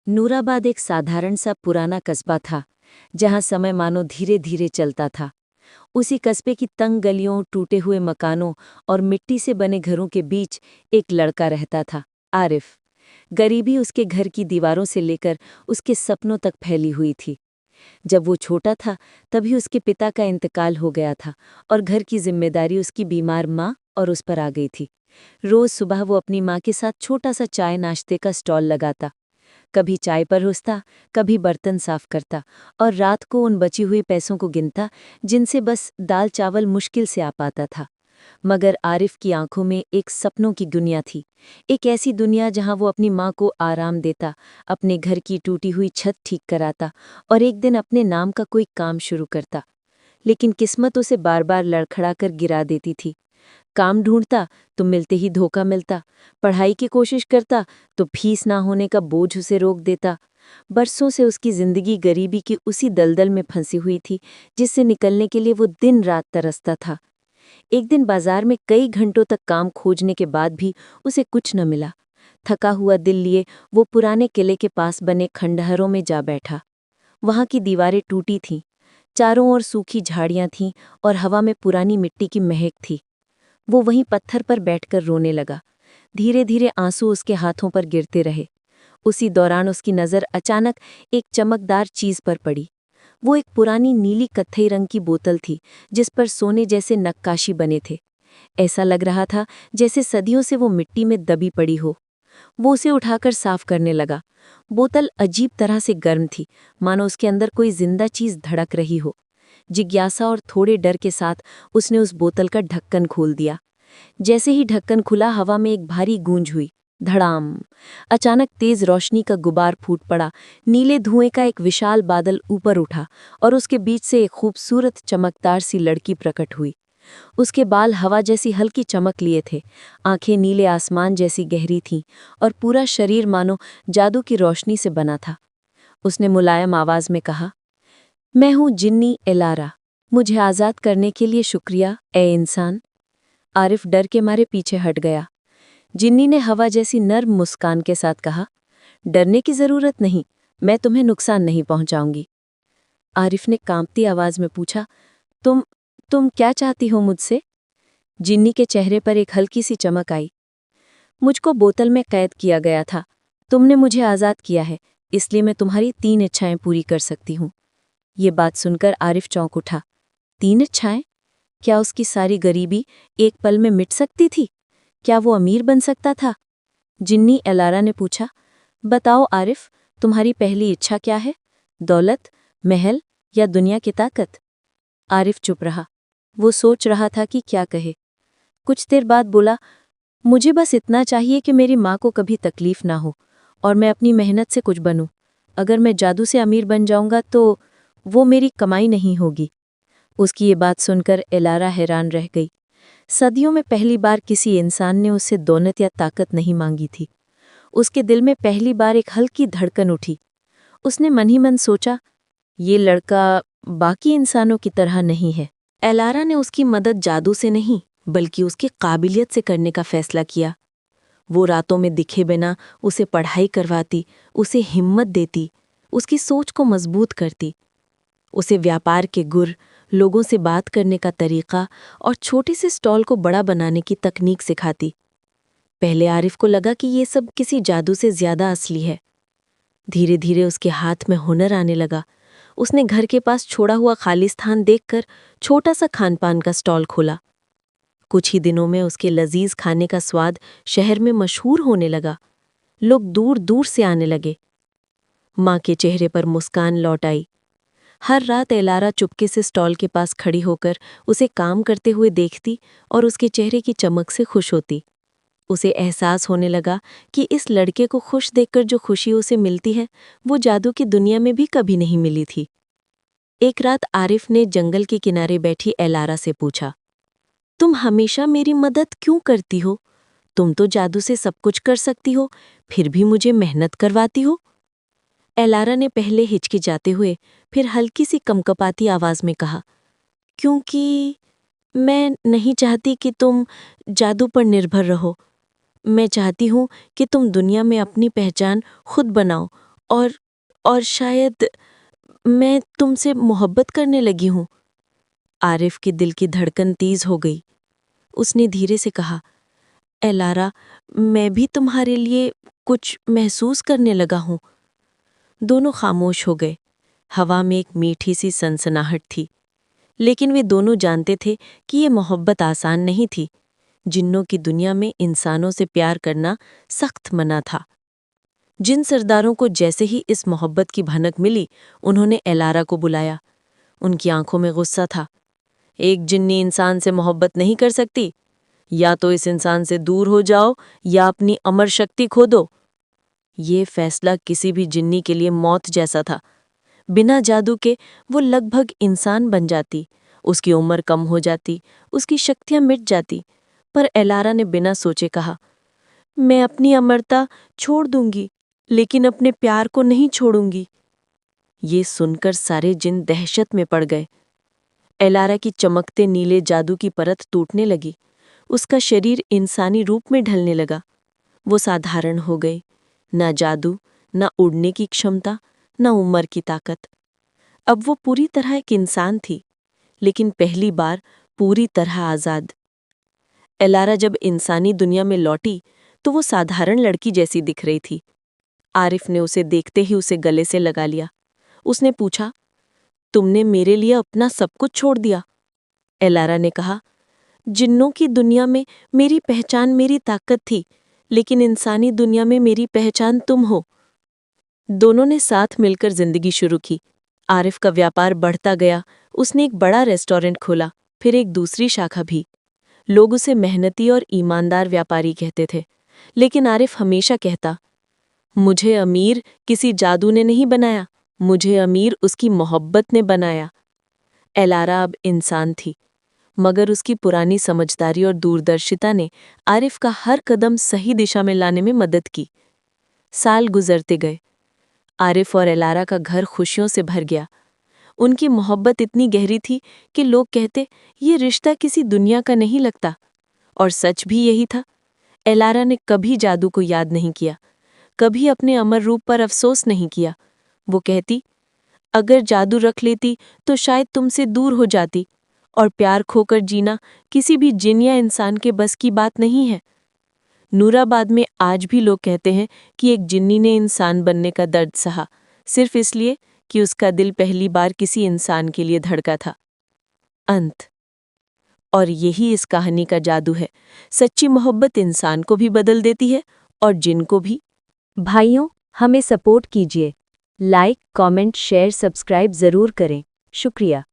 नूराबाद एक साधारण सा पुराना कस्बा था, जहां समय मानो धीरे धीरे चलता था। उसी कस्बे की तंग गलियों, टूटे हुए मकानों और मिट्टी से बने घरों के बीच एक लड़का रहता था, आरिफ। गरीबी उसके घर की दीवारों से लेकर उसके सपनों तक फैली हुई थी। जब वो छोटा था, तभी उसके पिता का इंतकाल हो गया था और घर की जिम्मेदारी उसकी बीमार माँ और उस पर आ गई थी। रोज सुबह वो अपनी माँ के साथ छोटा सा चाय नाश्ते का स्टॉल लगाता। कभी चाय परोसता, कभी बर्तन साफ करता और रात को उन बची हुई पैसों को गिनता, जिनसे बस दाल चावल मुश्किल से आ पाता था। मगर आरिफ की आंखों में एक सपनों की दुनिया थी। एक ऐसी दुनिया जहां वो अपनी माँ को आराम देता, अपने घर की टूटी हुई छत ठीक कराता और एक दिन अपने नाम का कोई काम शुरू करता। लेकिन किस्मत उसे बार बार लड़खड़ा कर गिरा देती थी। काम ढूंढता तो मिलते ही धोखा मिलता, पढ़ाई की कोशिश करता तो फीस ना होने का बोझ उसे रोक देता। बरसों से उसकी जिंदगी गरीबी की उसी दलदल में फंसी हुई थी, जिससे निकलने के लिए वो दिन रात तरसता था। एक दिन बाजार में कई घंटों तक काम खोजने के बाद भी उसे कुछ न मिला। थका हुआ दिल लिए वो पुराने किले के पास बने खंडहरों में जा बैठा। वहां की दीवारें टूटी थीं, चारों ओर सूखी झाड़ियां थीं और हवा में पुरानी मिट्टी की महक थी। वो वहीं पत्थर पर बैठकर रोने लगा। धीरे धीरे आंसू उसके हाथों पर गिरते रहे। उसी दौरान उसकी नज़र अचानक एक चमकदार चीज पर पड़ी। वो एक पुरानी नीली कत्थई रंग की बोतल थी, जिस पर सोने जैसे नक्काशी बने थे। ऐसा लग रहा था जैसे सदियों से वो मिट्टी में दबी पड़ी हो। वो उसे उठाकर साफ करने लगा। बोतल अजीब तरह से गर्म थी, मानो उसके अंदर कोई जिंदा चीज धड़क रही हो। जिज्ञासा और थोड़े डर के साथ उसने उस बोतल का ढक्कन खोल दिया। जैसे ही ढक्कन खुला, हवा में एक भारी गूंज हुई। धड़ाम! अचानक तेज रोशनी का गुबार फूट पड़ा। नीले धुएं का एक विशाल बादल ऊपर उठा और उसके बीच से एक खूबसूरत चमकदार सी लड़की प्रकट हुई। उसके बाल हवा जैसी हल्की चमक लिए थे, आंखें नीले आसमान जैसी गहरी थीं और पूरा शरीर मानो जादू की रोशनी से बना था। उसने मुलायम आवाज में कहा, मैं हूँ जिन्नी एलारा। मुझे आज़ाद करने के लिए शुक्रिया, ए इंसान। आरिफ डर के मारे पीछे हट गया। जिन्नी ने हवा जैसी नर्म मुस्कान के साथ कहा, डरने की जरूरत नहीं, मैं तुम्हें नुकसान नहीं पहुंचाऊंगी। आरिफ ने कांपती आवाज में पूछा, तुम तुम क्या चाहती हो मुझसे? जिन्नी के चेहरे पर एक हल्की सी चमक आई। मुझको बोतल में कैद किया गया था। तुमने मुझे आज़ाद किया है, इसलिए मैं तुम्हारी 3 इच्छाएं पूरी कर सकती हूँ। ये बात सुनकर आरिफ चौंक उठा। 3 इच्छाएं? क्या उसकी सारी गरीबी एक पल में मिट सकती थी? क्या वो अमीर बन सकता था? जिन्नी एलारा ने पूछा, बताओ आरिफ, तुम्हारी पहली इच्छा क्या है? दौलत, महल या दुनिया की ताकत? आरिफ चुप रहा। वो सोच रहा था कि क्या कहे। कुछ देर बाद बोला, मुझे बस इतना चाहिए कि मेरी माँ को कभी तकलीफ ना हो और मैं अपनी मेहनत से कुछ बनूं। अगर मैं जादू से अमीर बन जाऊंगा तो वो मेरी कमाई नहीं होगी। उसकी ये बात सुनकर एलारा हैरान रह गई। सदियों में पहली बार किसी इंसान ने उससे दौलत या ताकत नहीं मांगी थी। उसके दिल में पहली बार एक हल्की धड़कन उठी। उसने मन ही मन सोचा, ये लड़का बाकी इंसानों की तरह नहीं है। एलारा ने उसकी मदद जादू से नहीं, बल्कि उसकी काबिलियत से करने का फैसला किया। वो रातों में दिखे बिना उसे पढ़ाई करवाती, उसे हिम्मत देती, उसकी सोच को मजबूत करती। उसे व्यापार के गुर, लोगों से बात करने का तरीका और छोटे से स्टॉल को बड़ा बनाने की तकनीक सिखाती। पहले आरिफ को लगा कि ये सब किसी जादू से ज्यादा असली है। धीरे धीरे उसके हाथ में हुनर आने लगा। उसने घर के पास छोड़ा हुआ खाली स्थान देखकर छोटा सा खानपान का स्टॉल खोला। कुछ ही दिनों में उसके लजीज खाने का स्वाद शहर में मशहूर होने लगा। लोग दूर दूर से आने लगे। माँ के चेहरे पर मुस्कान लौट आई। हर रात एलारा चुपके से स्टॉल के पास खड़ी होकर उसे काम करते हुए देखती और उसके चेहरे की चमक से खुश होती। उसे एहसास होने लगा कि इस लड़के को खुश देखकर जो खुशी उसे मिलती है, वो जादू की दुनिया में भी कभी नहीं मिली थी। एक रात आरिफ ने जंगल के किनारे बैठी एलारा से पूछा, तुम हमेशा मेरी मदद क्यों करती हो? तुम तो जादू से सब कुछ कर सकती हो, फिर भी मुझे मेहनत करवाती हो? एलारा ने पहले हिचकिचाते हुए, फिर हल्की सी कमकपाती आवाज में कहा, क्योंकि मैं नहीं चाहती कि तुम जादू पर निर्भर रहो। मैं चाहती हूँ कि तुम दुनिया में अपनी पहचान खुद बनाओ और और शायद मैं तुमसे मोहब्बत करने लगी हूँ। आरिफ के दिल की धड़कन तेज हो गई। उसने धीरे से कहा, ए लारा, मैं भी तुम्हारे लिए कुछ महसूस करने लगा हूँ। दोनों खामोश हो गए। हवा में एक मीठी सी सनसनाहट थी, लेकिन वे दोनों जानते थे कि ये मोहब्बत आसान नहीं थी। जिन्नों की दुनिया में इंसानों से प्यार करना सख्त मना था। जिन सरदारों को जैसे ही इस मोहब्बत की भनक मिली, उन्होंने एलारा को बुलाया। उनकी आंखों में गुस्सा था। एक जिन्नी इंसान से मोहब्बत नहीं कर सकती। या तो इस इंसान से दूर हो जाओ या अपनी अमर शक्ति खो दो। ये फैसला किसी भी जिन्नी के लिए मौत जैसा था। बिना जादू के वो लगभग इंसान बन जाती, उसकी उम्र कम हो जाती, उसकी शक्तियां मिट जाती। पर एलारा ने बिना सोचे कहा, मैं अपनी अमरता छोड़ दूंगी, लेकिन अपने प्यार को नहीं छोड़ूंगी। ये सुनकर सारे जिन दहशत में पड़ गए। एलारा की चमकते नीले जादू की परत टूटने लगी। उसका शरीर इंसानी रूप में ढलने लगा। वो साधारण हो गई। ना जादू, ना उड़ने की क्षमता, ना उम्र की ताकत। अब वो पूरी तरह एक इंसान थी, लेकिन पहली बार पूरी तरह आजाद। एलारा जब इंसानी दुनिया में लौटी तो वो साधारण लड़की जैसी दिख रही थी। आरिफ ने उसे देखते ही उसे गले से लगा लिया। उसने पूछा, तुमने मेरे लिए अपना सब कुछ छोड़ दिया? एलारा ने कहा, जिन्नों की दुनिया में मेरी पहचान मेरी ताकत थी, लेकिन इंसानी दुनिया में मेरी पहचान तुम हो। दोनों ने साथ मिलकर जिंदगी शुरू की। आरिफ का व्यापार बढ़ता गया। उसने एक बड़ा रेस्टोरेंट खोला, फिर एक दूसरी शाखा भी। लोग उसे मेहनती और ईमानदार व्यापारी कहते थे, लेकिन आरिफ हमेशा कहता, मुझे अमीर किसी जादू ने नहीं बनाया, मुझे अमीर उसकी मोहब्बत ने बनाया। एलारा अब इंसान थी, मगर उसकी पुरानी समझदारी और दूरदर्शिता ने आरिफ का हर कदम सही दिशा में लाने में मदद की। साल गुजरते गए। आरिफ और एलारा का घर खुशियों से भर गया। उनकी मोहब्बत इतनी गहरी थी कि लोग कहते, ये रिश्ता किसी दुनिया का नहीं लगता। और सच भी यही था। एलारा ने कभी जादू को याद नहीं किया, कभी अपने अमर रूप पर अफसोस नहीं किया। वो कहती, अगर जादू रख लेती तो शायद तुमसे दूर हो जाती, और प्यार खोकर जीना किसी भी जिन या इंसान के बस की बात नहीं है। नूराबाद में आज भी लोग कहते हैं कि एक जिन्नी ने इंसान बनने का दर्द सहा, सिर्फ इसलिए कि उसका दिल पहली बार किसी इंसान के लिए धड़का था। अंत। और यही इस कहानी का जादू है। सच्ची मोहब्बत इंसान को भी बदल देती है और जिन को भी। भाइयों, हमें सपोर्ट कीजिए। लाइक, कमेंट, शेयर, सब्सक्राइब जरूर करें। शुक्रिया।